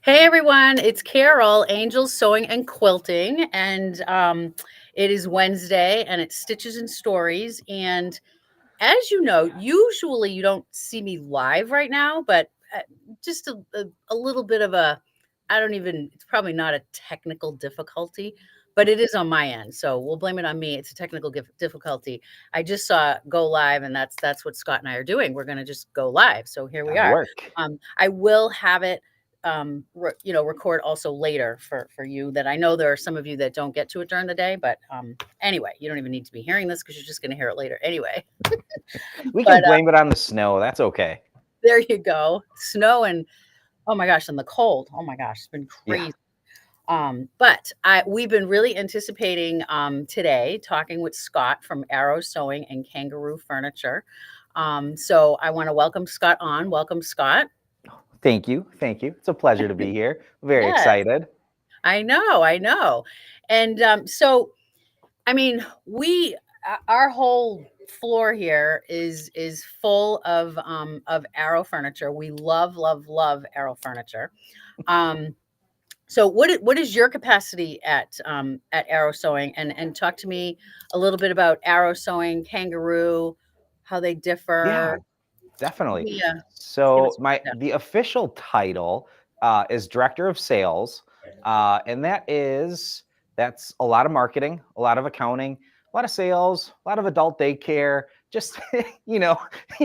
Hey everyone, it's Carol, Angels Sewing and Quilting, and it is Wednesday, and it's Stitches and Stories. And as you know, usually you don't see me live right now, but just a little bit of a, I don't even, it's probably not a technical difficulty, but it is on my end. So we'll blame it on me. It's a technical difficulty. I just saw it go live, and that's what Scott and I are doing. We're going to just go live. So here we That'll are. work. I will have it record also later for you, that I know there are some of you that don't get to it during the day, but anyway, you don't even need to be hearing this because you're just going to hear it later anyway. We can But blame it on the snow. That's okay. there you go. Snow and oh my gosh, and the cold. Oh my gosh, it's been Yeah. crazy. But we've been really anticipating today talking with Scott from Arrow Sewing and Kangaroo Furniture. So I want to welcome Scott on. Welcome, Scott. Thank you. Thank you. It's a pleasure to be here. Very Yes, excited. I know, I know. And so I mean, our whole floor here is full of Arrow furniture. We love Arrow furniture. Um, so what is your capacity at Arrow Sewing? And talk to me a little bit about Arrow Sewing, Kangaroo, how they Yeah, differ. definitely. Yeah, give So us my yeah. the official title is Director of Sales, and that's a lot of marketing, a lot of accounting, a lot of sales, a lot of adult daycare, just you know,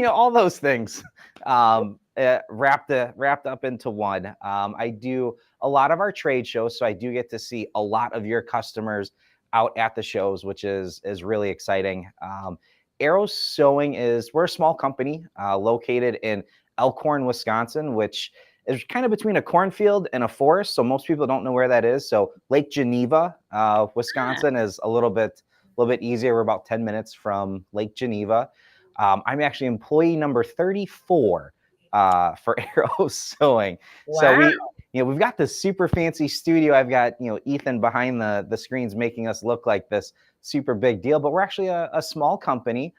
all those things wrapped up into one. I do a lot of our trade shows, so I do get to see a lot of your customers out at the shows, which is really exciting. Arrow Sewing we're a small company located in Elkhorn, Wisconsin, which is kind of between a cornfield and a forest. So most people don't know where that is. So Lake Geneva, Ah, Wisconsin is a little bit easier. We're about 10 minutes from Lake Geneva. I'm actually employee number 34 for Arrow Sewing. So wow. we've got this super fancy studio. I've got, Ethan behind the screens making us look like this super big deal, but we're actually a small company.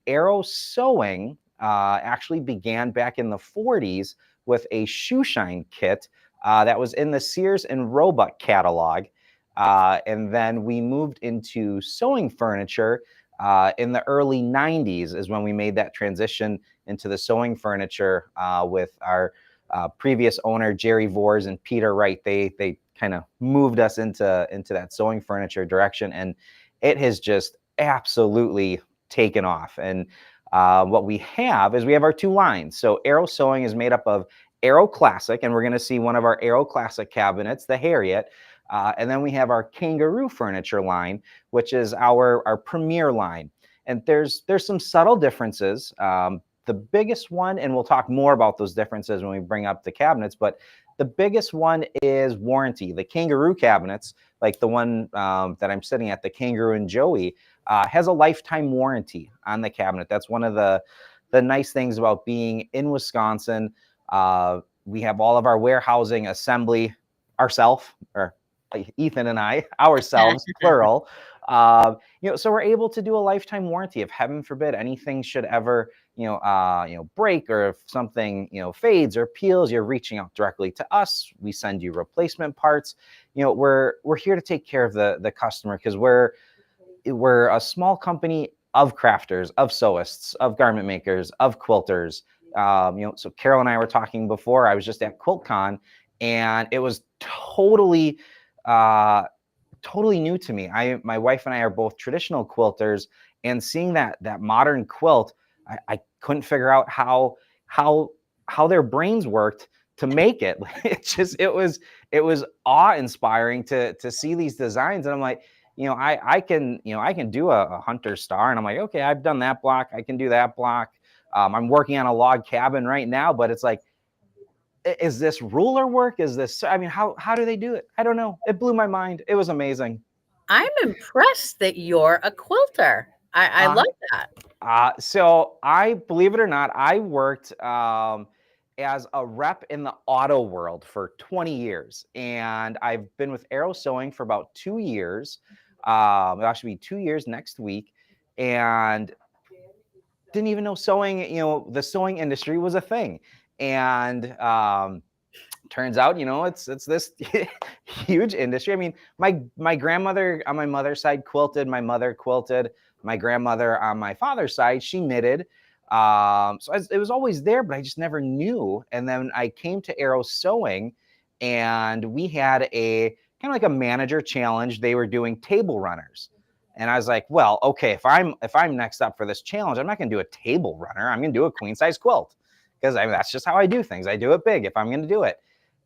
Arrow Sewing actually began back in the 40s with a shoe shine kit that was in the Sears and Roebuck catalog. And then we moved into sewing furniture in the early 90s is when we made that transition into the sewing furniture with our previous owner, 𝗔𝗴𝗲𝗶𝗹𝘀 and Peter Wright. They kind of moved us into that sewing furniture direction, and it has just absolutely taken off. And what we have our two lines. So Arrow Sewing is made up of Arrow Classic, and we're going to see one of our Arrow Classic cabinets, the Harriet. And then we have our Kangaroo furniture line, which is our premier line. And there's some subtle differences. The biggest one, and we'll talk more about those differences when we bring up the cabinets, but the biggest one is warranty. The Kangaroo cabinets, like the one that I'm sitting at, the Kangaroo and Joey, has a lifetime warranty on the cabinet. That's one of the nice things about being in Wisconsin. We have all of our warehousing assembly ourselves, or Ethan and I, ourselves, plural. So we're able to do a lifetime warranty. If heaven forbid anything should ever, break, or if something, fades or peels, you're reaching out directly to us. We send you replacement parts. We're here to take care of the customer, because we're a small company of crafters, of sewists, of garment makers, of quilters. So Carol and I were talking before. I was just at QuiltCon, and it was totally new to me. My wife and I are both traditional quilters, and seeing that modern quilt, I couldn't figure out how their brains worked to make it. It was awe-inspiring to see these designs, and I'm like, I can do a hunter star, and I'm like, okay, I've done that block, I can do that block. I'm working on a log cabin right now, but it's like, is this ruler work? Is this, I mean, how do they do it? I don't know. It blew my mind. It was amazing. I'm impressed that you're a quilter. I Uh, love that. so I, believe it or not, I worked as a rep in the auto world for 20 years. And I've been with Arrow Sewing for about 2 years. It'll actually be 2 years next week. And didn't even know sewing, the sewing industry was a thing. And turns out, it's this huge industry. I mean, my grandmother on my mother's side quilted, my mother quilted, my grandmother on my father's side, she knitted. So it was always there, but I just never knew. And then I came to Arrow Sewing, and we had a kind of like a manager challenge. They were doing table runners. And I was like, well, okay, if I'm next up for this challenge, I'm not going to do a table runner. I'm going to do a queen size quilt, because that's just how I do things. I do it big if I'm going to do it.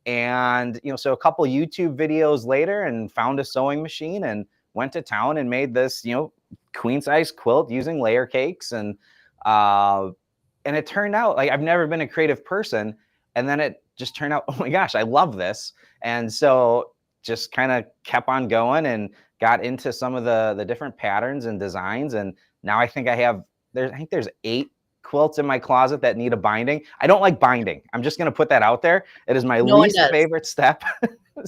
And, so a couple YouTube videos later, and found a sewing machine and went to town and made this, queen size quilt using layer cakes. And it turned out like I've never been a creative person. And then it just turned out, oh my gosh, I love this. And so just kind of kept on going and got into some of the different patterns and designs. And now I think there's 8 quilts in my closet that need a binding. I don't like binding. I'm just going to put that out there. It is my least favorite step.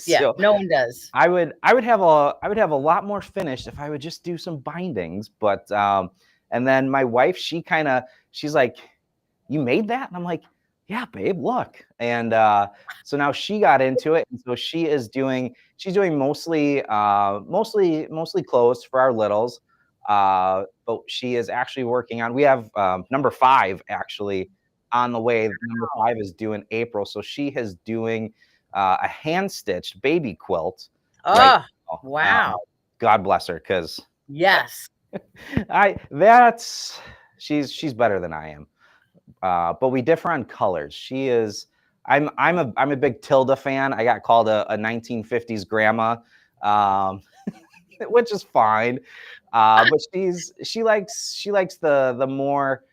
Yeah, no one does. I would have a lot more finished if I would just do some bindings. But and then my wife, she's like, you made that? And I'm like, yeah, babe, look. And so now she got into it. And so she's doing mostly clothes for our littles. But she is actually working on, we have number 5 actually on the way. Number 5 is due in April. So she is doing a hand-stitched baby quilt. Oh, right now. Wow. God bless her, because yes. She's better than I am. But we differ on colors. I'm a big Tilda fan. I got called a 1950s grandma, which is fine. But she likes the more,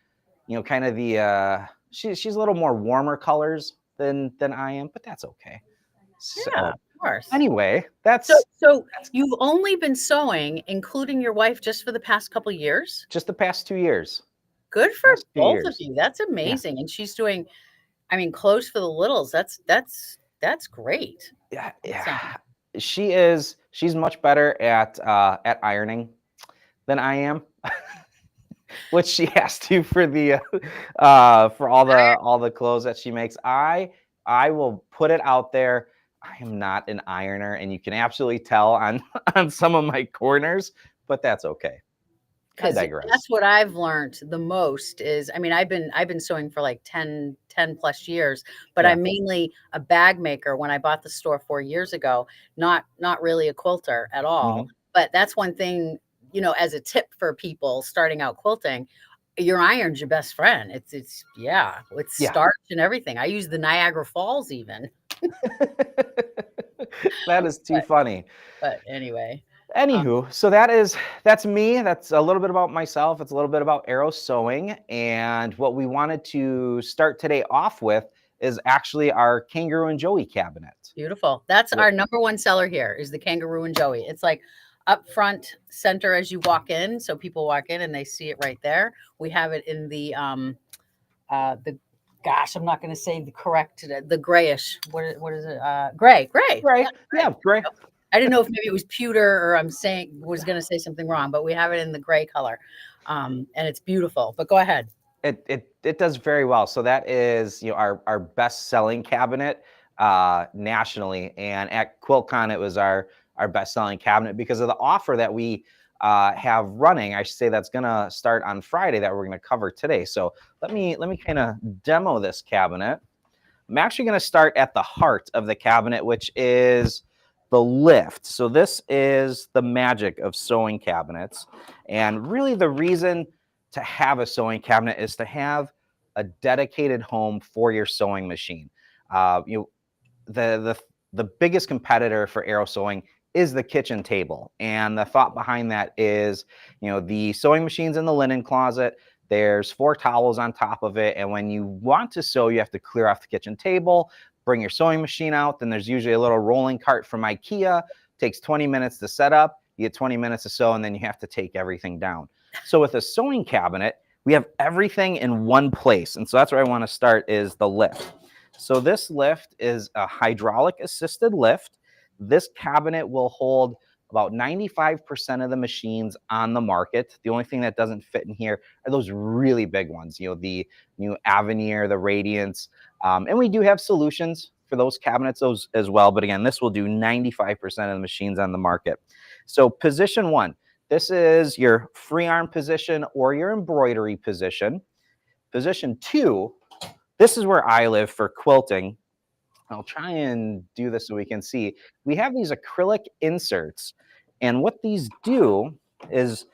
kind of the she's a little more warmer colors than I am, but that's okay. So, yeah, of course. Anyway, so you've only been sewing, including your wife, just for the past couple of years? Just the past 2 years. Good for both of you. That's amazing. Yeah. And she's doing, clothes for the littles. That's great. Yeah. She's much better at ironing than I am, which she has to for the for all the clothes that she makes. I will put it out there. I am not an ironer, and you can absolutely tell on some of my corners, but that's okay. Because that's what I've learned the most is, I've been sewing for like 10 plus years, but I'm mainly a bag maker. When I bought the store 4 years ago, not really a quilter at all. Mm-hmm. But that's one thing, as a tip for people starting out quilting, your iron's your best friend. It's starch and everything. I use the Niagara Falls even. That is too funny. But anyway. Anywho, so that's me. That's a little bit about myself. It's a little bit about Arrow Sewing. And what we wanted to start today off with is actually our Kangaroo and Joey cabinet. Beautiful. That's our number 1 seller here is the Kangaroo and Joey. It's like up front center as you walk in. So people walk in and they see it right there. We have it in the gosh, I'm not going to say the correct, the grayish. What is it? Gray. Yeah, gray. I didn't know if maybe it was pewter or was going to say something wrong, but we have it in the gray color. And it's beautiful, but go ahead. It does very well. So that is, our best selling cabinet nationally. And at QuiltCon, it was our best selling cabinet because of the offer that we have running. I should say that's going to start on Friday that we're going to cover today. So let me kind of demo this cabinet. I'm actually going to start at the heart of the cabinet, which is the lift. So this is the magic of sewing cabinets. And really the reason to have a sewing cabinet is to have a dedicated home for your sewing machine. The biggest competitor for Arrow Sewing is the kitchen table. And the thought behind that is, the sewing machine's in the linen closet. There's 4 towels on top of it. And when you want to sew, you have to clear off the kitchen table, bring your sewing machine out. Then there's usually a little rolling cart from IKEA. Takes 20 minutes to set up. You get 20 minutes to sew, and then you have to take everything down. So with a sewing cabinet, we have everything in one place. And so that's where I want to start is the lift. So this lift is a hydraulic assisted lift. This cabinet will hold about 95% of the machines on the market. The only thing that doesn't fit in here are those really big ones, the new Avenir, the Radiance. And we do have solutions for those cabinets as well. But again, this will do 95% of the machines on the market. So position 1, this is your free arm position or your embroidery position. Position 2, this is where I live for quilting. I'll try and do this so we can see. We have these acrylic inserts, and what these do is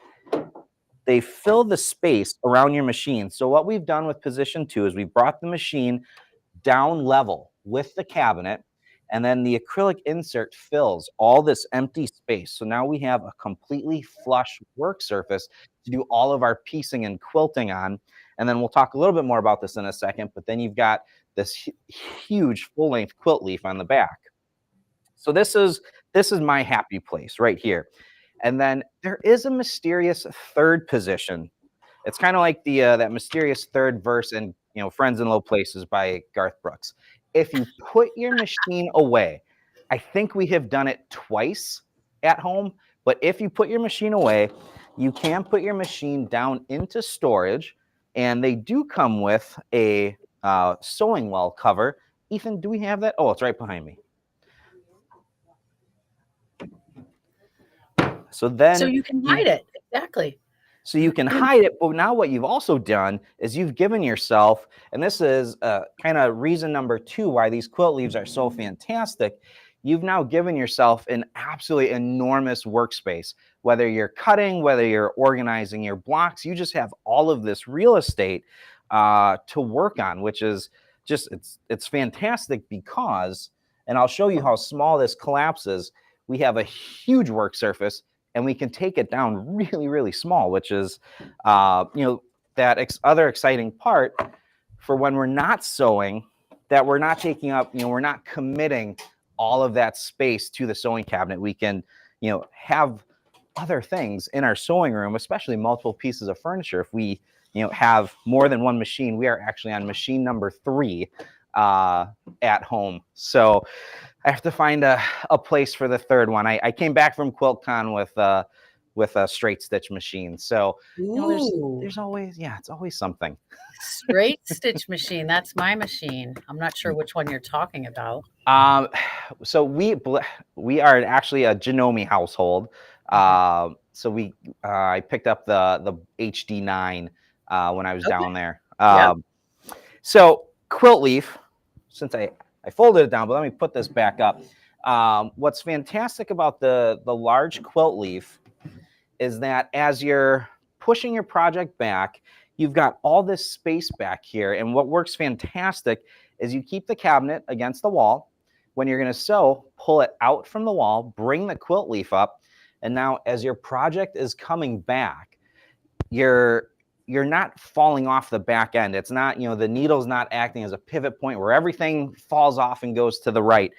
they fill the space around your machine. So what we've done with position 2 is we brought the machine down level with the cabinet, and then the acrylic insert fills all this empty space. So now we have a completely flush work surface to do all of our piecing and quilting on. And then we'll talk a little bit more about this in a second, but then you've got this huge full-length quilt leaf on the back. So this is my happy place right here. And then there is a mysterious third position. It's kind of like the that mysterious third verse in Friends in Low Places by Garth Brooks. If you put your machine away, I think we have done it twice at home, but if you put your machine away, you can put your machine down into storage, and they do come with a sewing well cover. Ethan, do we have that? Oh, it's right behind me. So you can hide it. Exactly. So you can hide it, but now what you've also done is you've given yourself, and this is kind of reason number 2 why these quilt leaves are so fantastic. You've now given yourself an absolutely enormous workspace. Whether you're cutting, whether you're organizing your blocks, you just have all of this real estate to work on, which is just, it's fantastic because, and I'll show you how small this collapses. We have a huge work surface, and we can take it down really, really small, which is, that other exciting part for when we're not sewing, that we're not taking up, we're not committing all of that space to the sewing cabinet. We can, have other things in our sewing room, especially multiple pieces of furniture. If we, have more than one machine, we are actually on machine number 3 at home. So I have to find a place for the third one. I came back from QuiltCon with a straight stitch machine. So there's always, it's always something. Straight stitch machine. That's my machine. I'm not sure which one you're talking about. So we are actually a Janome household. So I picked up the HD9 when I was down there. So quilt leaf, since I folded it down, but let me put this back up. What's fantastic about the large quilt leaf is that as you're pushing your project back, you've got all this space back here. And what works fantastic is you keep the cabinet against the wall. When you're going to sew, pull it out from the wall, bring the quilt leaf up. And now as your project is coming back, you're not falling off the back end. It's not, the needle's not acting as a pivot point where everything falls off and goes to the right.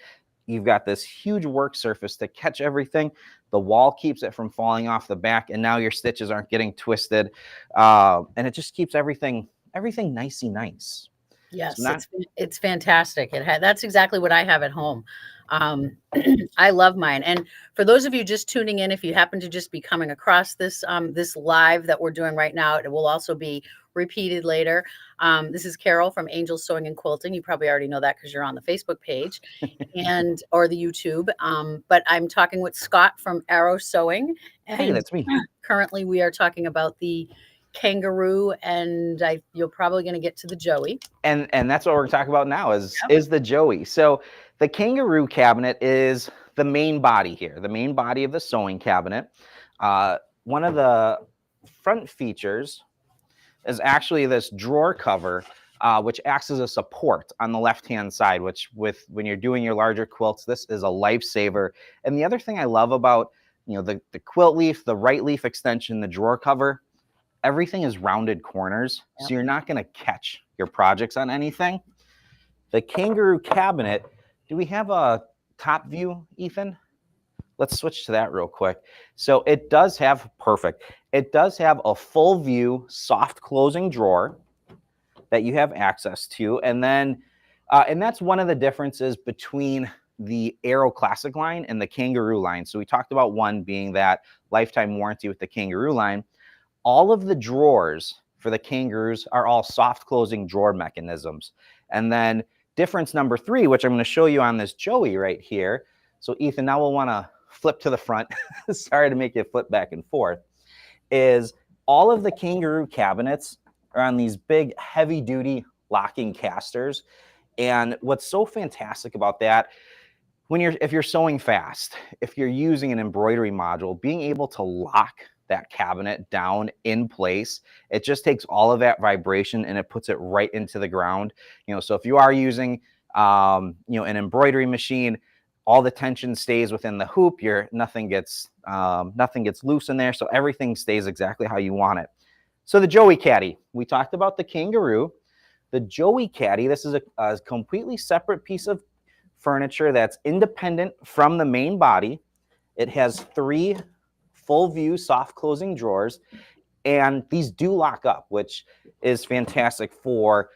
You've got this huge work surface to catch everything. The wall keeps it from falling off the back, and now your stitches aren't getting twisted. And it just keeps everything nicey nice. Yes, so it's fantastic. That's exactly what I have at home. I love mine. And for those of you just tuning in, if you happen to just be coming across this this live that we're doing right now, it will also be repeated later. This is Carol from Angels Sewing and Quilting. You probably already know that because you're on the Facebook page or the YouTube. But I'm talking with Scott from Arrow Sewing. And hey, that's me. Currently, we are talking about the kangaroo, and you're probably going to get to the joey, and that's what we're talking about now is the joey. So the kangaroo cabinet is the main body here, the main body of the sewing cabinet. One of the front features is actually this drawer cover, which acts as a support on the left hand side, which when you're doing your larger quilts, this is a lifesaver. And the other thing I love about the quilt leaf, the right leaf extension, the drawer cover, everything is rounded corners, so you're not going to catch your projects on anything. The kangaroo cabinet, do we have a top view, Ethan? Let's switch to that real quick. So it does have, perfect. It does have a full view, soft closing drawer that you have access to. And then, and that's one of the differences between the Arrow Classic line and the Kangaroo line. So we talked about one being that lifetime warranty with the Kangaroo line. All of the drawers for the kangaroos are all soft closing drawer mechanisms. And then difference number 3, which I'm going to show you on this Joey right here. So Ethan, now we'll want to flip to the front. Sorry to make you flip back and forth. Is all of the kangaroo cabinets are on these big heavy duty locking casters. And what's so fantastic about that, if you're sewing fast, if you're using an embroidery module, being able to lock that cabinet down in place, it just takes all of that vibration and it puts it right into the ground. So if you are using an embroidery machine, all the tension stays within the hoop. Nothing gets loose in there, so everything stays exactly how you want it. So the Joey Caddy, we talked about the kangaroo. The Joey Caddy, this is a completely separate piece of furniture that's independent from the main body. It has 3 full view soft closing drawers, and these do lock up, which is fantastic for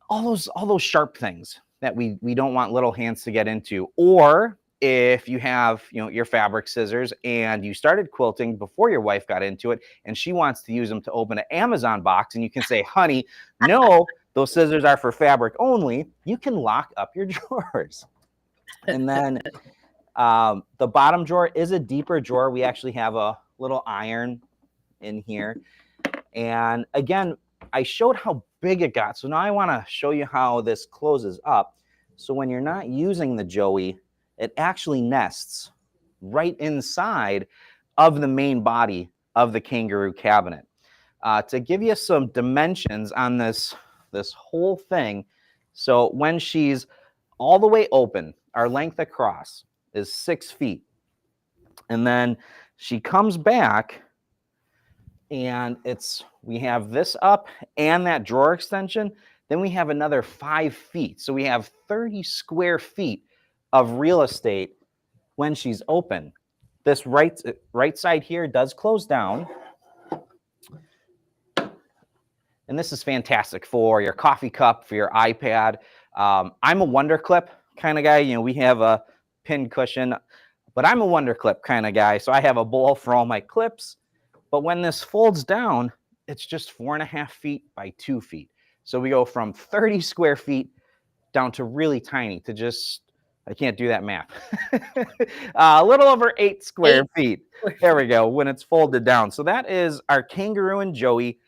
all those sharp things that we don't want little hands to get into. Or if you have your fabric scissors and you started quilting before your wife got into it and she wants to use them to open an Amazon box, and you can say, honey, no, those scissors are for fabric only, you can lock up your drawers. And then the bottom drawer is a deeper drawer. We actually have a little iron in here. And again, I showed how big it got. So now I want to show you how this closes up. So when you're not using the Joey, it actually nests right inside of the main body of the kangaroo cabinet. To give you some dimensions on this whole thing, so when she's all the way open, our length across is 6 feet. And then she comes back, and we have this up and that drawer extension. Then we have another 5 feet. So we have 30 square feet of real estate when she's open. This right side here does close down. And this is fantastic for your coffee cup, for your iPad. I'm a Wonder Clip kind of guy. We have a pin cushion, but I'm a Wonder Clip kind of guy. So I have a bowl for all my clips. But when this folds down, it's just 4.5 feet by 2 feet. So we go from 30 square feet down to really tiny, to just, I can't do that math, a little over 8 square feet. There we go, when it's folded down. So that is our Kangaroo and Joey.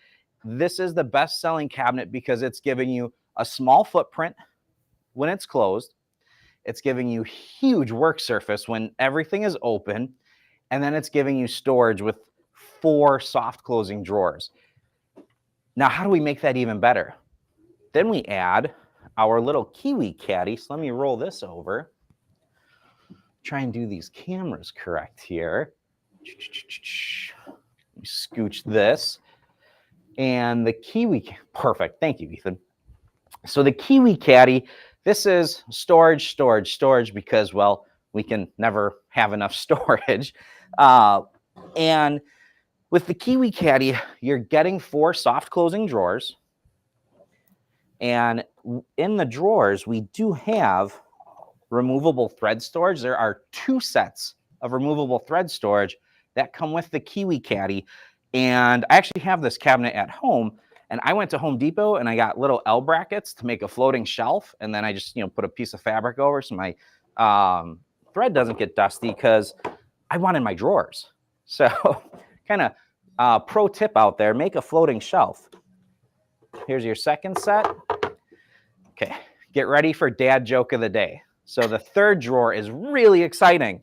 This is the best-selling cabinet because it's giving you a small footprint when it's closed. It's giving you huge work surface when everything is open. And then it's giving you storage with 4 soft closing drawers. Now, how do we make that even better? Then we add our little Kiwi caddy. So let me roll this over. Try and do these cameras correct here. Scooch this. And the Kiwi, perfect. Thank you, Ethan. So the Kiwi caddy, this is storage because, well, we can never have enough storage. And with the Kiwi caddy, you're getting 4 soft closing drawers. And in the drawers, we do have removable thread storage. There are 2 sets of removable thread storage that come with the Kiwi caddy. And I actually have this cabinet at home. And I went to Home Depot and I got little L brackets to make a floating shelf. And then I just, put a piece of fabric over so my thread doesn't get dusty, because I wanted my drawers. So kind of pro tip out there, make a floating shelf. Here's your second set. Okay, get ready for dad joke of the day. So the third drawer is really exciting.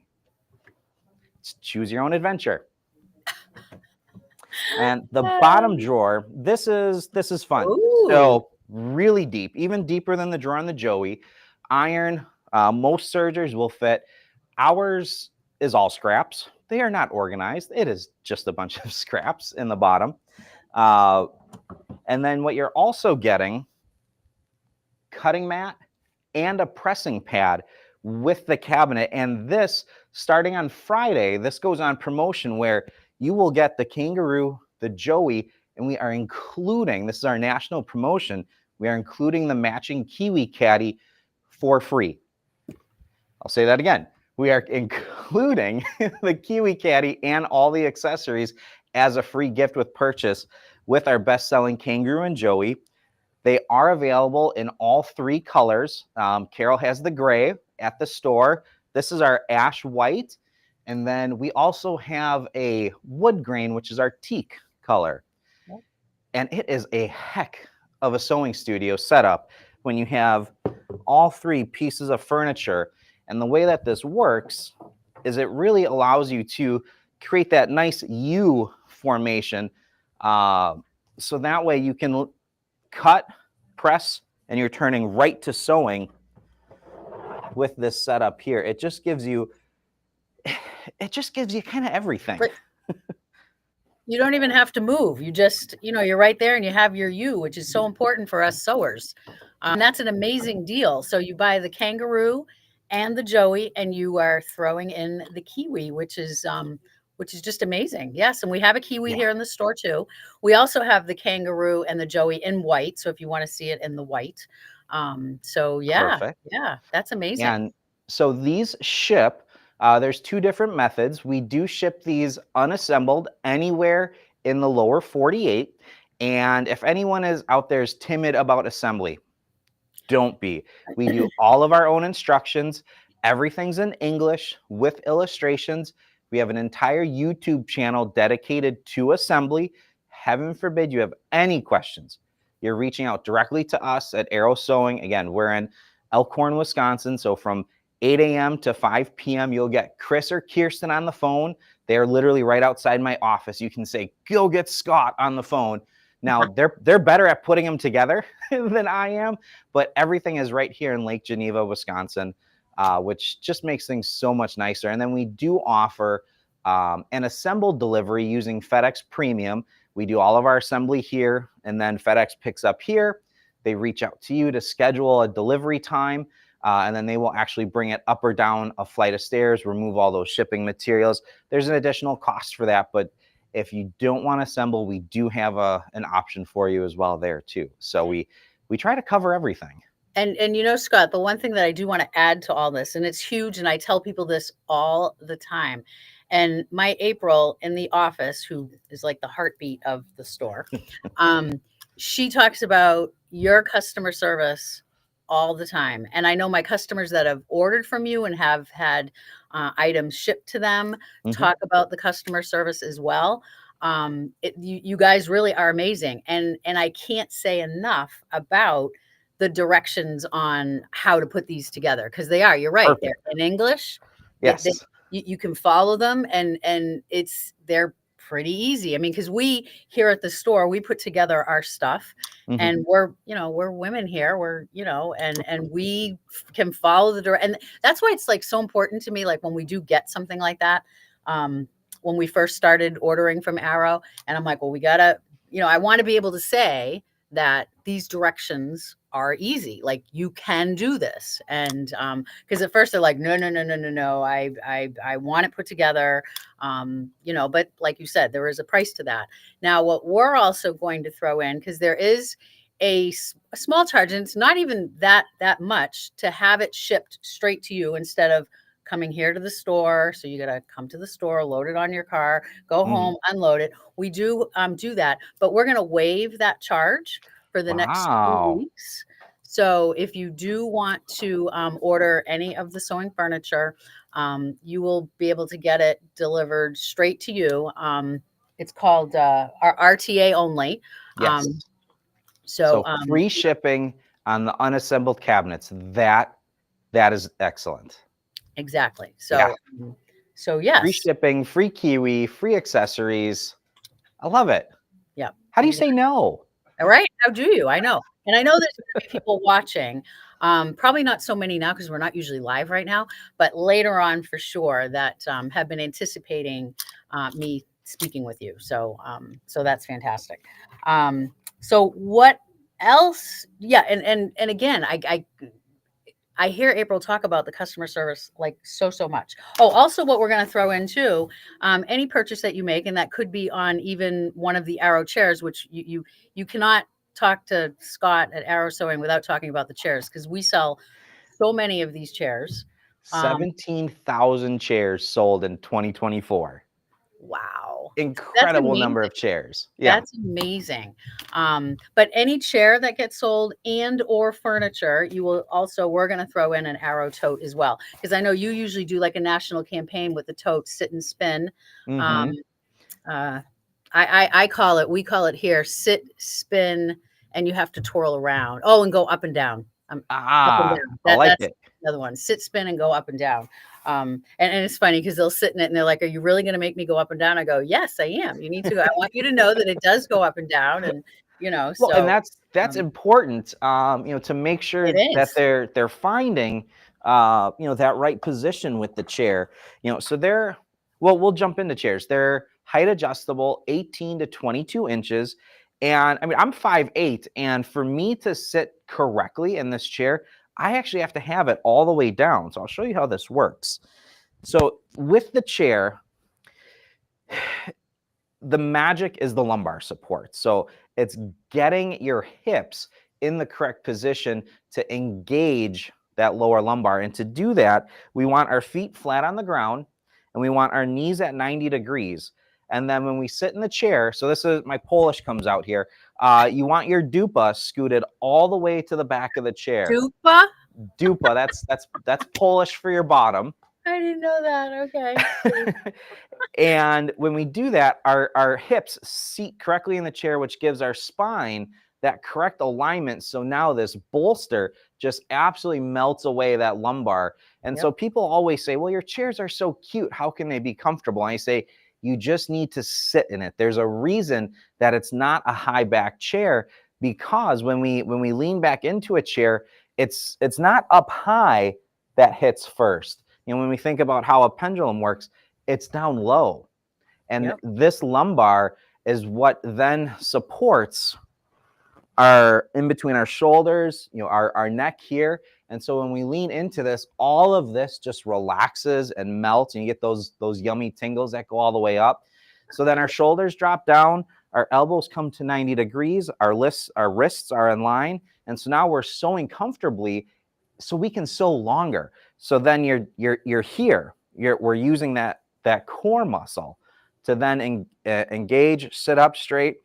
It's choose your own adventure. And the bottom drawer, this is fun. Ooh. So really deep, even deeper than the drawer on the Joey. Iron, most sergers will fit. Ours is all scraps. They are not organized. It is just a bunch of scraps in the bottom. And then what you're also getting, cutting mat and a pressing pad with the cabinet. And this, starting on Friday, this goes on promotion where you will get the Kangaroo, the Joey, and we are including, this is our national promotion, we are including the matching Kiwi caddy for free. I'll say that again. We are including the Kiwi caddy and all the accessories as a free gift with purchase with our best-selling Kangaroo and Joey. They are available in all 3 colors. Carol has the gray at the store. This is our ash white. And then we also have a wood grain, which is our teak color. And it is a heck of a sewing studio setup when you have all 3 pieces of furniture. And the way that this works is it really allows you to create that nice U formation. So that way you can cut, press, and you're turning right to sewing with this setup here. It just gives you kind of everything. But you don't even have to move. You just, you're right there and you have your U, which is so important for us sewers. That's an amazing deal. So you buy the kangaroo and the joey, and you are throwing in the kiwi, which is just amazing. Yes, and we have a kiwi here in the store too. We also have the kangaroo and the joey in white. So if you want to see it in the white, Perfect. yeah, that's amazing. And so these ship. There's 2 different methods. We do ship these unassembled anywhere in the lower 48. And if anyone is out there is timid about assembly, don't be. We do all of our own instructions. Everything's in English with illustrations. We have an entire YouTube channel dedicated to assembly. Heaven forbid you have any questions. You're reaching out directly to us at Arrow Sewing. Again, we're in Elkhorn, Wisconsin. So from 8 a.m. to 5 p.m., you'll get Chris or Kirsten on the phone. They're literally right outside my office. You can say, go get Scott on the phone. Now, they're better at putting them together than I am, but everything is right here in Lake Geneva, Wisconsin, which just makes things so much nicer. And then we do offer an assembled delivery using FedEx Premium. We do all of our assembly here, and then FedEx picks up here. They reach out to you to schedule a delivery time. And then they will actually bring it up or down a flight of stairs, remove all those shipping materials. There's an additional cost for that, but if you don't want to assemble, we do have an option for you as well there too. So we try to cover everything. And Scott, the one thing that I do want to add to all this, and it's huge, and I tell people this all the time, and my April in the office, who is like the heartbeat of the store, she talks about your customer service all the time. And I know my customers that have ordered from you and have had items shipped to them talk about the customer service as well. You guys really are amazing. And I can't say enough about the directions on how to put these together, because they are, you're right. Perfect. They're in English. Yes. You can follow them, and they're pretty easy. I mean, because we here at the store, we put together our stuff, and we're women here, and we can follow the direct. And that's why it's like so important to me. Like when we do get something like that, when we first started ordering from Arrow, and I'm like, well, we gotta, I want to be able to say that these directions are easy. Like you can do this. And because at first they're like, no, I want it put together. But like you said, there is a price to that. Now, what we're also going to throw in, because there is a small charge, and it's not even that much, to have it shipped straight to you instead of coming here to the store. So you got to come to the store, load it on your car, go home, unload it. We do that, but we're going to waive that charge for the next 2 weeks. So if you do want to order any of the sewing furniture, you will be able to get it delivered straight to you. It's called our RTA only. Yes. So free shipping on the unassembled cabinets. That is excellent. Exactly. So yes. Free shipping, free kiwi, free accessories. I love it. Yeah. How do you say no? All right. How do you? I know. And I know there's going to be people watching. Probably not so many now because we're not usually live right now, but later on for sure that have been anticipating me speaking with you. So that's fantastic. So what else? Yeah. And again, I hear April talk about the customer service like so much. Oh, also what we're going to throw in too, any purchase that you make, and that could be on even one of the Arrow chairs, which you cannot talk to Scott at Arrow Sewing without talking about the chairs, because we sell so many of these chairs. 17,000 chairs sold in 2024. Wow. That's Incredible number amazing. of chairs. Yeah. That's amazing. But any chair that gets sold and or furniture, you will also, we're going to throw in an Arrow tote as well. Because I know you usually do like a national campaign with the tote, sit and spin. Um, uh, we call it here, sit, spin, and you have to twirl around. Oh, and go up and down. Up and down. I like That's it. another one. Sit, spin, and go up and down. And it's funny because they'll sit in it and they're like, "Are you really going to make me go up and down?" I go, "Yes, I am. You need to go. I want you to know that it does go up and down." And Well, and so that's um, important, to make sure it that is. they're finding, that right position with the chair. So they're well, we'll jump into chairs. They're height adjustable, 18 to 22 inches, and I mean I'm 5'8", and for me to sit correctly in this chair, I actually have to have it all the way down. So I'll show you how this works. So with the chair, the magic is the lumbar support. So it's getting your hips in the correct position to engage that lower lumbar. And to do that, we want our feet flat on the ground and we want our knees at 90 degrees. And then when we sit in the chair, so this is my Polish comes out here, you want your 𝗤𝗂𝗶𝗶 scooted all the way to the back of the chair. Dupa? 𝗤𝗂𝗶𝗶, that's Polish for your bottom. I didn't know that. Okay. And when we do that, our hips seat correctly in the chair, which gives our spine that correct alignment. So now this bolster just absolutely melts away that lumbar. And so people always say, well, your chairs are so cute. How can they be comfortable? And I say, you just need to sit in it. There's a reason that it's not a high back chair, because when we lean back into a chair, it's not up high that hits first. When we think about how a pendulum works, it's down low. And this lumbar is what then supports our in between our shoulders, our neck here. And so when we lean into this, all of this just relaxes and melts, and you get those yummy tingles that go all the way up. So then our shoulders drop down, our elbows come to 90 degrees, our wrists are in line. And so now we're sewing comfortably so we can sew longer. So then you're here. We're using that core muscle to then engage, sit up straight.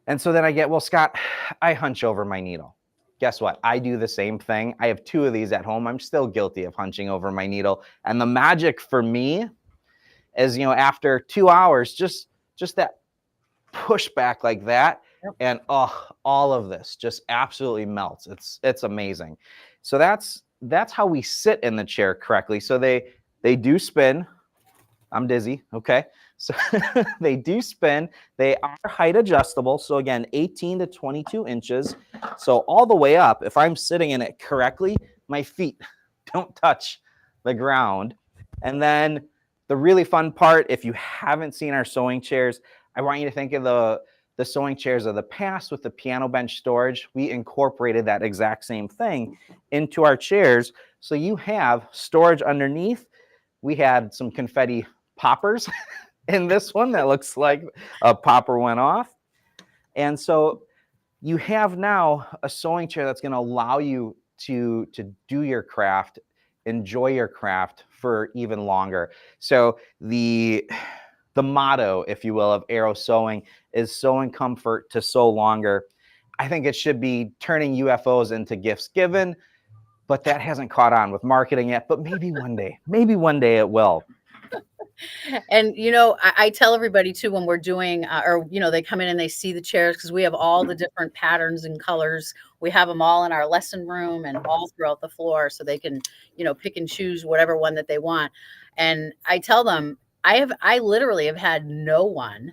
And so then I get, well, Scott, I hunch over my needle. Guess what? I do the same thing. I have 2 of these at home. I'm still guilty of hunching over my needle. And the magic for me is, after 2 hours, just that push back like that. And all of this just absolutely melts. It's amazing. So that's how we sit in the chair correctly. So they do spin. I'm dizzy. Okay. So they do spin. They are height adjustable. So again, 18 to 22 inches. So all the way up, if I'm sitting in it correctly, my feet don't touch the ground. And then the really fun part, if you haven't seen our sewing chairs, I want you to think of the sewing chairs of the past with the piano bench storage. We incorporated that exact same thing into our chairs. So you have storage underneath. We had some confetti poppers in this one that looks like a popper went off. And so you have now a sewing chair that's going to allow you to do your craft, enjoy your craft for even longer. So the motto, if you will, of Arrow Sewing is sewing comfort to sew longer. I think it should be turning UFOs into gifts given, but that hasn't caught on with marketing yet. But maybe one day it will. And I tell everybody too, when we're doing or they come in and they see the chairs, because we have all the different patterns and colors. We have them all in our lesson room and all throughout the floor, so they can pick and choose whatever one that they want. And I tell them, I literally have had no one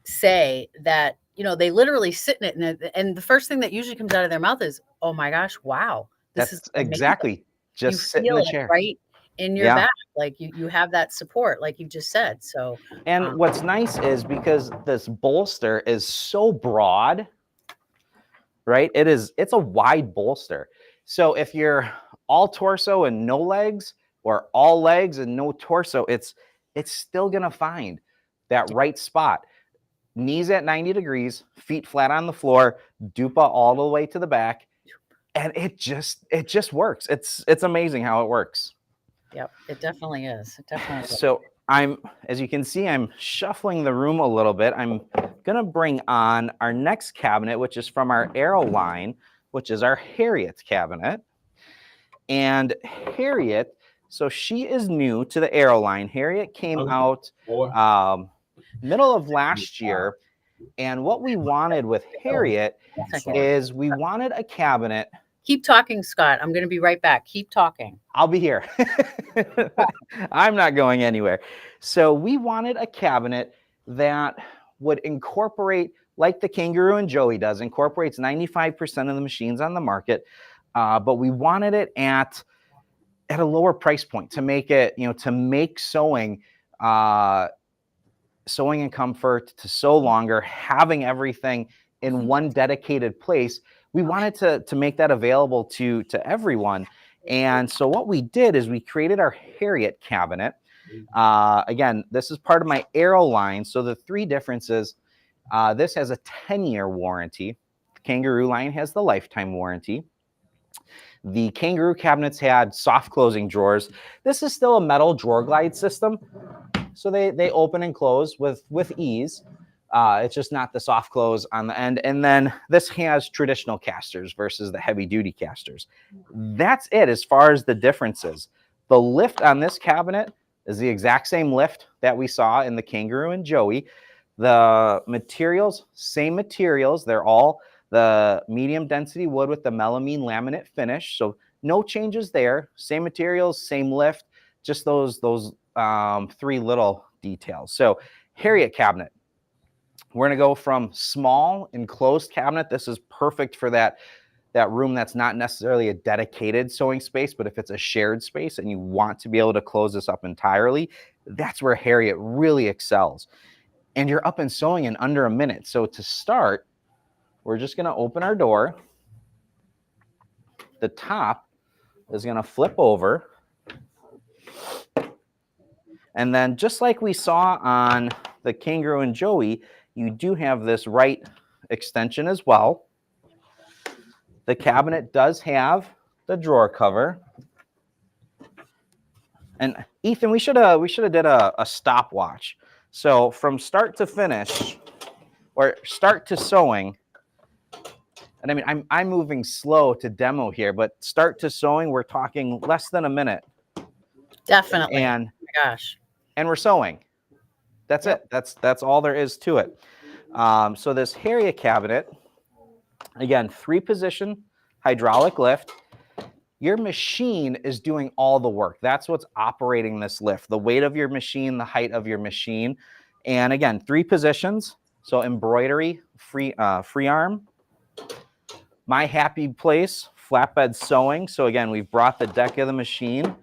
say that they literally sit in it, and the first thing that usually comes out of their mouth is, "Oh my gosh, wow, this is That's amazing." exactly, You just sit in feel the it chair. right in your back, like you have that support, like you just said. So and what's nice is because this bolster is so broad, right? It's a wide bolster. So if you're all torso and no legs, or all legs and no torso, it's still gonna find that right spot. Knees at 90 degrees, feet flat on the floor, 𝗤𝗂𝗶𝗶 all the way to the back. And it just works. It's amazing how it works. Yep, it definitely is. It definitely is. So as you can see, I'm shuffling the room a little bit. I'm gonna bring on our next cabinet, which is from our 𝗤𝗂𝗄𝗶 line, which is our 𝗤𝗂𝗶𝗶𝗏 cabinet. And 𝗤𝗂𝗶𝗏, so she is new to the 𝗤𝗂𝗄𝗏 line. 𝗤𝗂𝗶𝗏 came out middle of last year. And what we wanted with 𝗤𝗂𝗶𝗏 is we wanted a cabinet. Keep talking, Scott. I'm going to be right back. Keep talking. I'll be here. I'm not going anywhere. So we wanted a cabinet that would incorporate, like the 𝗤𝗂𝗶𝗏𝗃 does, incorporates 95% of the machines on the market, but we wanted it at a lower price point to make it, to make sewing and comfort, to sew longer, having everything in one dedicated place. We wanted to make that available to everyone. And so what we did is we created our 𝗤𝗂𝗶𝗏 cabinet. Again, this is part of my 𝗤𝗂𝗄𝗏 line. So the three differences, this has a 10-year warranty. The 𝗤𝗂𝗄 line has the lifetime warranty. The 𝗤𝗂𝗄 cabinets had soft closing drawers. This is still a metal drawer glide system. So they open and close with ease. It's just not the soft close on the end. And then this has traditional casters versus the heavy duty casters. That's it as far as the differences. The lift on this cabinet is the exact same lift that we saw in the 𝗤𝗂𝗄. The materials, same materials. They're all the medium density wood with the melamine laminate finish. So no changes there. Same materials, same lift, just those three little details. So 𝗤𝗂𝗶𝗏 cabinet. We're going to go from small enclosed cabinet. This is perfect for that room that's not necessarily a dedicated sewing space, but if it's a shared space and you want to be able to close this up entirely, that's where 𝗤𝗂𝗶𝗏 really excels. And you're up and sewing in under a minute. So to start, we're just going to open our door. The top is going to flip over. And then just like we saw on the 𝗤𝗂𝗄𝗏, you do have this right extension as well. The cabinet does have the drawer cover. And Ethan, we should have did a stopwatch. So from start to finish, or start to sewing, and I mean I'm moving slow to demo here, but start to sewing, we're talking less than a minute. Definitely. And oh my gosh. And we're sewing. That's it. That's all there is to it. So this 𝗤𝗂𝗶𝗏 cabinet, again, 3-position hydraulic lift. Your machine is doing all the work. That's what's operating this lift. The weight of your machine, the height of your machine. And again, 3 positions. So embroidery, free arm. My happy place, flatbed sewing. So again, we've brought the deck of the machine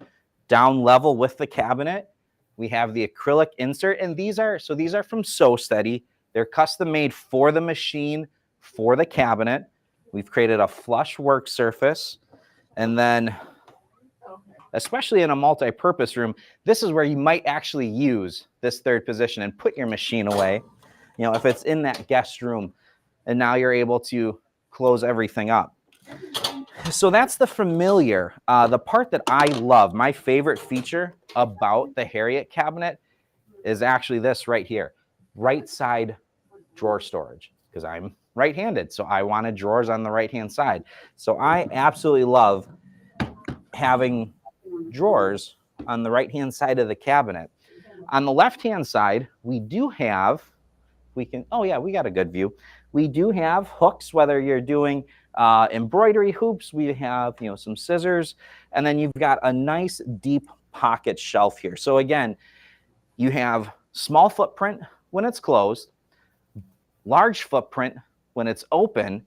down level with the cabinet. We have the acrylic insert, and these are from Sew Steady. They're custom made for the machine, for the cabinet. We've created a flush work surface. And then, especially in a multi-purpose room, this is where you might actually use this 3rd position and put your machine away. If it's in that guest room, and now you're able to close everything up. So that's the familiar. The part that I love, my favorite feature about the 𝗤𝗂𝗶𝗏 cabinet is actually this right here. Right side drawer storage, because I'm right-handed, so I wanted drawers on the right-hand side. So I absolutely love having drawers on the right-hand side of the cabinet. On the left-hand side, we do have, oh yeah, we got a good view. We do have hooks, whether you're doing embroidery hoops, we have some scissors, and then you've got a nice deep pocket shelf here. So again, you have small footprint when it's closed, large footprint when it's open.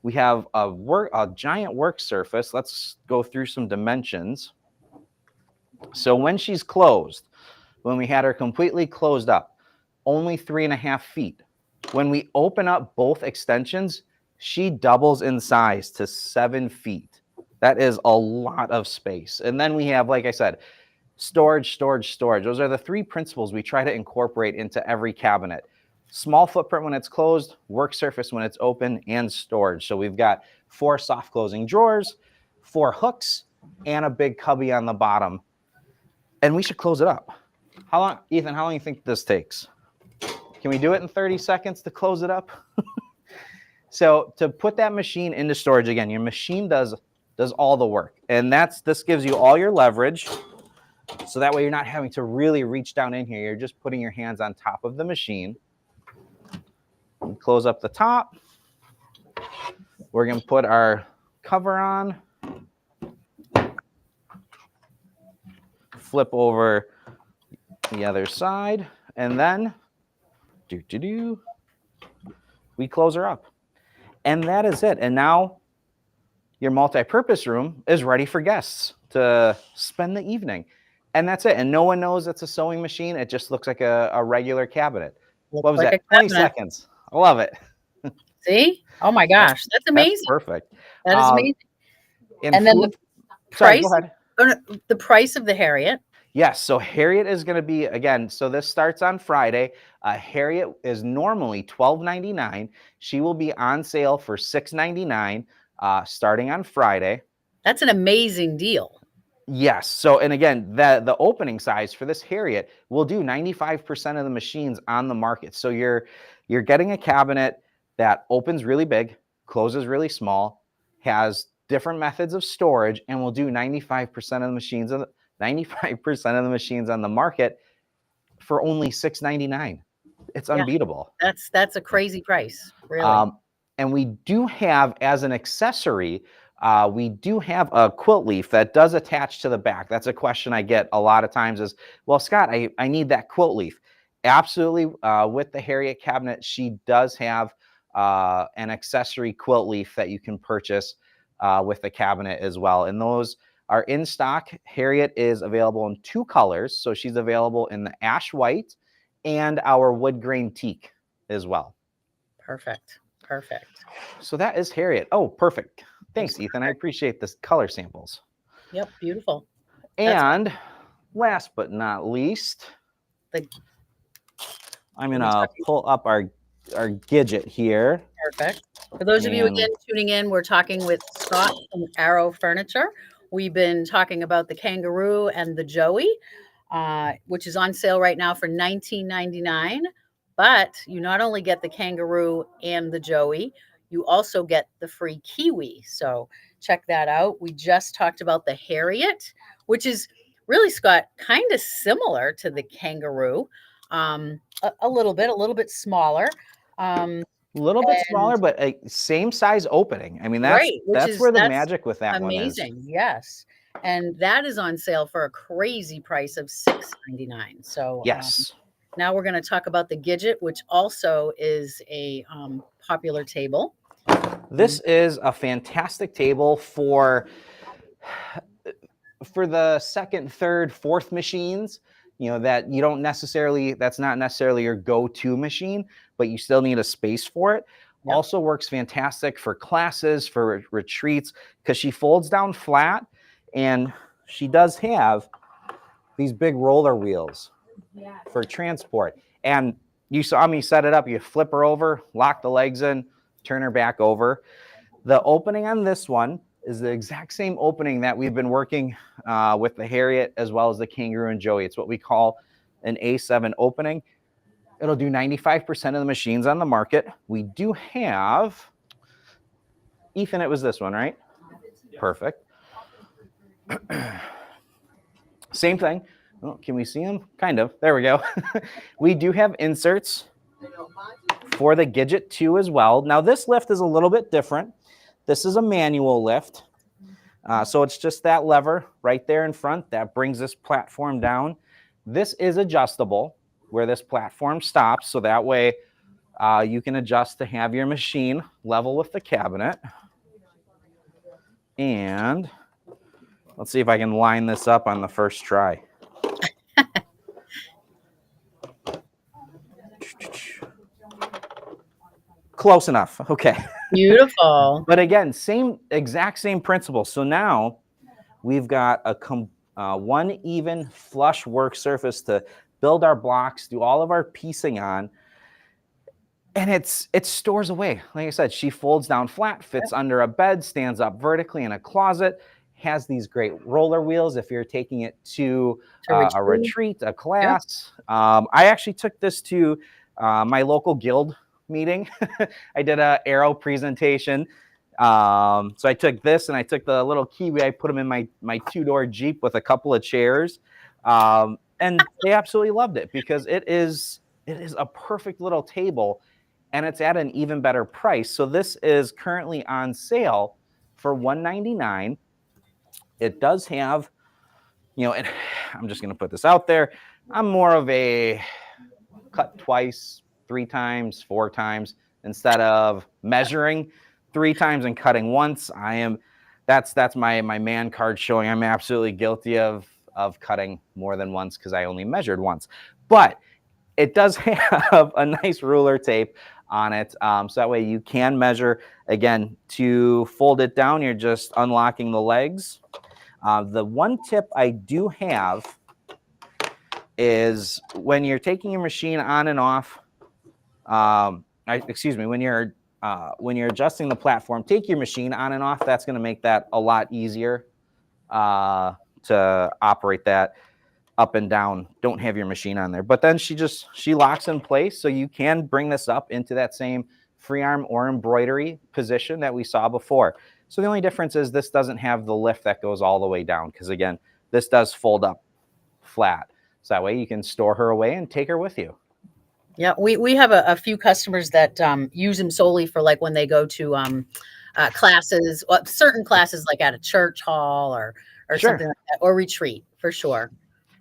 We have a giant work surface. Let's go through some dimensions. So when she's closed, when we had her completely closed up, only 3.5 feet. When we open up both extensions, she doubles in size to 7 feet. That is a lot of space. And then we have, like I said, storage, storage, storage. Those are the 3 principles we try to incorporate into every cabinet. Small footprint when it's closed, work surface when it's open, and storage. So we've got 4 soft closing drawers, 4 hooks, and a big cubby on the bottom. And we should close it up. How long, Ethan, how long do you think this takes? Can we do it in 30 seconds to close it up? So to put that machine into storage, again, your machine does all the work. And this gives you all your leverage. So that way you're not having to really reach down in here. You're just putting your hands on top of the machine. Close up the top. We're going to put our cover on. Flip over the other side. And then we close her up. And that is it. And now your multi-purpose room is ready for guests to spend the evening. And that's it. And no one knows it's a sewing machine. It just looks like a regular cabinet. What was that? 20 seconds. I love it. See? Oh my gosh. That's amazing. That's perfect. That is amazing. And then the price, the price of the Harriet. Yes. So Harriet is going to be, again, so this starts on Friday. Harriet is normally $12.99. She will be on sale for $6.99 starting on Friday. That's an amazing deal. Yes. So, and again, the opening size for this Harriet will do 95% of the machines on the market. So you're getting a cabinet that opens really big, closes really small, has different methods of storage, and will do 95% of the machines 95% of the machines on the market for only $6.99. It's unbeatable. That's a crazy price, really. And we do have, as an accessory, we do have a quilt leaf that does attach to the back. That's a question I get a lot of times is, well, Scott, I need that quilt leaf. Absolutely. With the Harriet cabinet, she does have an accessory quilt leaf that you can purchase with the cabinet as well. And those are in stock. Harriet is available in 2 colors. So she's available in the ash white and our wood grain teak as well. Perfect. Perfect. So that is Harriet. Oh, perfect. Thanks, Ethan. I appreciate this color samples. Yep, beautiful. And last but not least, I'm going to pull up our Gidget here. Perfect. For those of you, again, tuning in, we're talking with Scott from Arrow Furniture. We've been talking about the Kangaroo and the Joey, which is on sale right now for $19.99. But you not only get the Kangaroo and the Joey, you also get the free Kiwi. So check that out. We just talked about the Harriet, which is really, Scott, kind of similar to the Kangaroo. A little bit smaller. A little bit smaller, but a same size opening. I mean, that's where the magic with that one is. Amazing, yes. And that is on sale for a crazy price of $6.99. So yes. Now we're going to talk about the Gidget, which also is a popular table. This is a fantastic table for the second, third, fourth machines. You know, that you don't necessarily, that's not necessarily your go-to machine, but you still need a space for it. Yep. Also works fantastic for classes, for retreats, because she folds down flat, and she does have these big roller wheels for transport. And you saw me set it up. You flip her over, lock the legs in, turn her back over. The opening on this one is the exact same opening that we've been working with the Harriet as well as the Kangaroo and Joey. It's what we call an A7 opening. It'll do 95% of the machines on the market. We do have, Ethan, it was this one, right? Perfect. Same thing. Oh, can we see them? Kind of. There we go. We do have inserts for the Gidget 2 as well. Now, this lift is a little bit different. This is a manual lift. So it's just that lever right there in front that brings this platform down. This is adjustable where this platform stops. So that way you can adjust to have your machine level with the cabinet. And let's see if I can line this up on the first try. Close enough. Okay. Beautiful. But again, exact same principle. So now we've got a one even flush work surface to build our blocks, do all of our piecing on. And it stores away. Like I said, she folds down flat, fits under a bed, stands up vertically in a closet, has these great roller wheels if you're taking it to a retreat, a class. Yep. I actually took this to my local guild meeting. I did a aero presentation. So I took this and I took the little Kiwi, I put them in my two-door Jeep with a couple of chairs. And they absolutely loved it because it is a perfect little table and it's at an even better price. So this is currently on sale for $199. It does have, you know, and I'm just going to put this out there. I'm more of a cut twice, 3 times, 4 times instead of measuring 3 times and cutting once. That's my man card showing I'm absolutely guilty of cutting more than once because I only measured once. But it does have a nice ruler tape on it. So that way you can measure. Again, to fold it down, you're just unlocking the legs. The one tip I do have is when you're taking your machine on and off, when you're adjusting the platform, take your machine on and off. That's going to make that a lot easier to operate that up and down. Don't have your machine on there. But then she locks in place, so you can bring this up into that same free arm or embroidery position that we saw before. So the only difference is this doesn't have the lift that goes all the way down because, again, this does fold up flat. So that way you can store her away and take her with you. Yeah, we have a few customers that use them solely for like when they go to classes, certain classes like at a church hall or Sure. something like that, or retreat for sure.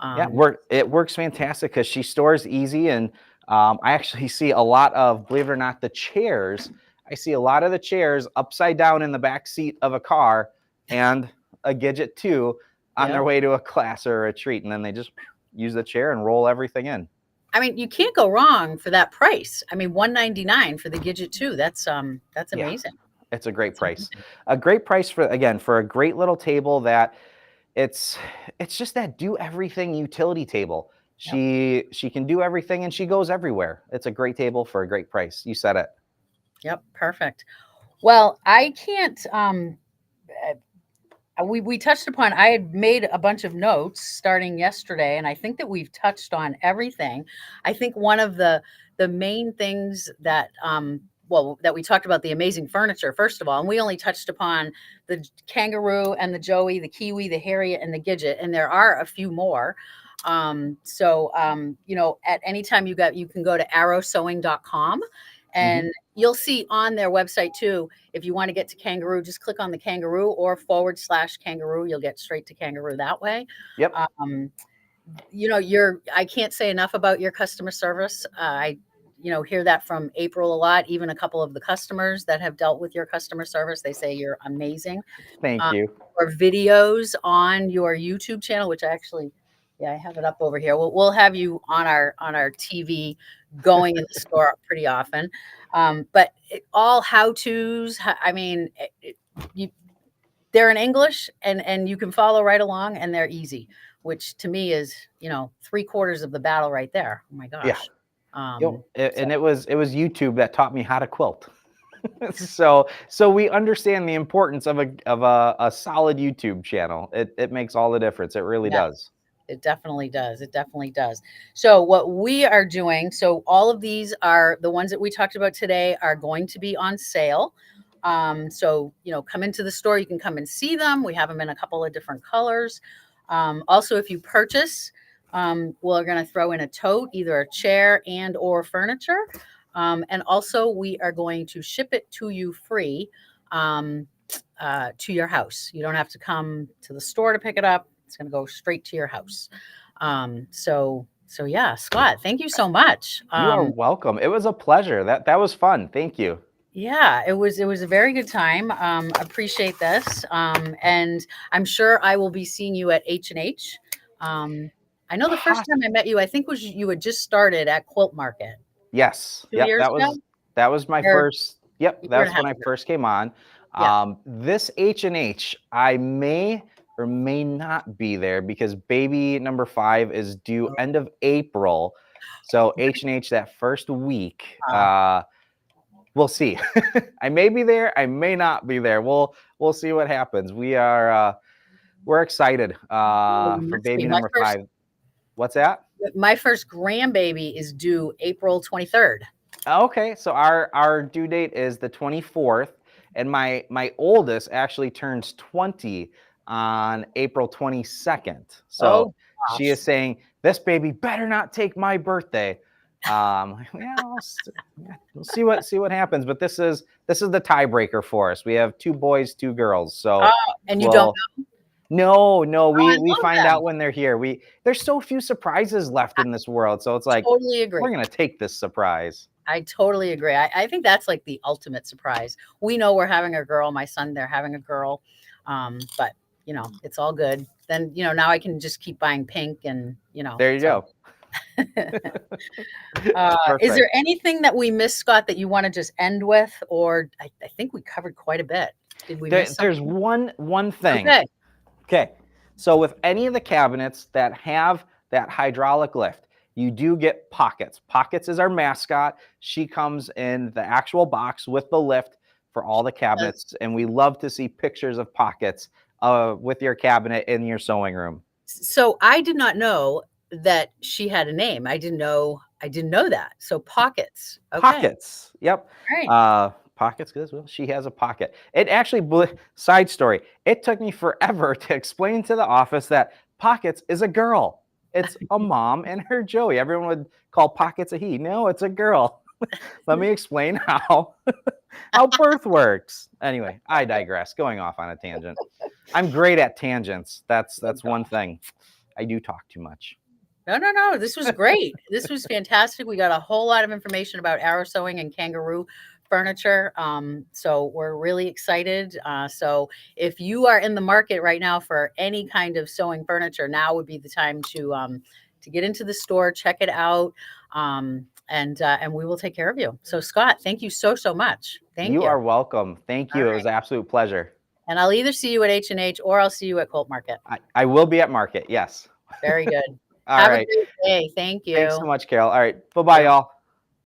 Yeah, it works fantastic because she stores easy. And I actually see a lot of, believe it or not, the chairs. I see a lot of the chairs upside down in the back seat of a car and a Gidget 2 on their way to a class or a retreat. And then they just use the chair and roll everything in. I mean, you can't go wrong for that price. I mean, $199 for the Gidget 2. That's amazing. It's a great price. A great price for a great little table that it's just that do everything utility table. She can do everything and she goes everywhere. It's a great table for a great price. You said it. Yep, perfect. Well, I can't we touched upon, I had made a bunch of notes starting yesterday, and I think that we've touched on everything. I think one of the main things that that we talked about, the amazing furniture, first of all, and we only touched upon the kangaroo and the Joey, the Kiwi, the Harriet, and the Gidget, and there are a few more. You know, at any time you can go to arrowsewing.com. And you'll see on their website too, if you want to get to kangaroo, just click on the kangaroo or /kangaroo. You'll get straight to kangaroo that way. Yep. You know, I can't say enough about your customer service. I hear that from April a lot. Even a couple of the customers that have dealt with your customer service, they say you're amazing. Thank you. Or videos on your YouTube channel, which I have it up over here. We'll have you on our TV going in the store pretty often. But all how-tos, I mean, they're in English and you can follow right along and they're easy, which to me is, 3/4 of the battle right there. Oh my gosh. Yeah. And it was YouTube that taught me how to quilt. So we understand the importance of a solid YouTube channel. It makes all the difference. It really does. It definitely does. It definitely does. So what we are doing, so all of these are the ones that we talked about today are going to be on sale. So, come into the store, you can come and see them. We have them in a couple of different colors. Also, if you purchase, we're going to throw in a tote, either a chair and or furniture. And also we are going to ship it to you free to your house. You don't have to come to the store to pick it up. It's going to go straight to your house. So yeah, Scott, thank you so much. You are welcome. It was a pleasure. That was fun. Thank you. Yeah, it was a very good time. Appreciate this. And I'm sure I will be seeing you at H&H. I know the first time I met you, I think you had just started at Quilt Market. Yes. Yep. That was my first. Yep. That was when I first came on. Yeah. This H&H, I may or may not be there because baby number 5 is due end of April. So H&H that first week, we'll see. I may be there. I may not be there. We'll see what happens. We are We're excited Oh, you for must baby be. My number first 5. What's that? my first grandbaby is due April 23rd. Okay, so our due date is the 24th, and my oldest actually turns 20 on April 22nd. So Oh she gosh. is saying, this baby better not take my birthday. Yeah, we'll see what happens. But this is the tiebreaker for us. We have 2 boys, 2 girls. So And you don't well, know? no, Oh, I we love find that. out when they're here. There's so few surprises left in this world. So it's like, Totally agree. we're gonna take this surprise. I totally agree. I think that's like the ultimate surprise. We know we're having a girl. My son, they're having a girl. But it's all good. Then, now I can just keep buying pink and, There you so. go. Is there Perfect. anything that we missed, Scott, that you want to just end with? Or I think we covered quite a bit. Did we miss There's something? one thing. Okay. Okay. So with any of the cabinets that have that hydraulic lift, you do get Pockets. Pockets is our mascot. She comes in the actual box with the lift for all the cabinets, and we love to see pictures of Pockets with your cabinet in your sewing room. So I did not know that she had a name. I didn't know that. So Pockets. Okay. Pockets. Yep. Right. Pockets, because well, she has a pocket. It actually, side story, it took me forever to explain to the office that Pockets is a girl. It's a mom and her Joey. Everyone would call Pockets a he. No, it's a girl. Let me explain how birth works. Anyway, I digress. Going off on a tangent. I'm great at tangents. That's one thing. I do talk too much. No. This was great. This was fantastic. We got a whole lot of information about arrow sewing and kangaroo furniture. So we're really excited. So if you are in the market right now for any kind of sewing furniture, now would be the time to get into the store, check it out, and we will take care of you. So Scott, thank you so much. Thank You you. are welcome. Thank you. All It was right. an absolute pleasure. And I'll either see you at H&H or I'll see you at Colt Market. I will be at market. Yes. Very good. All Have a right. great day. Thank Thanks so you. much, Carol. All right. Bye-bye, y'all.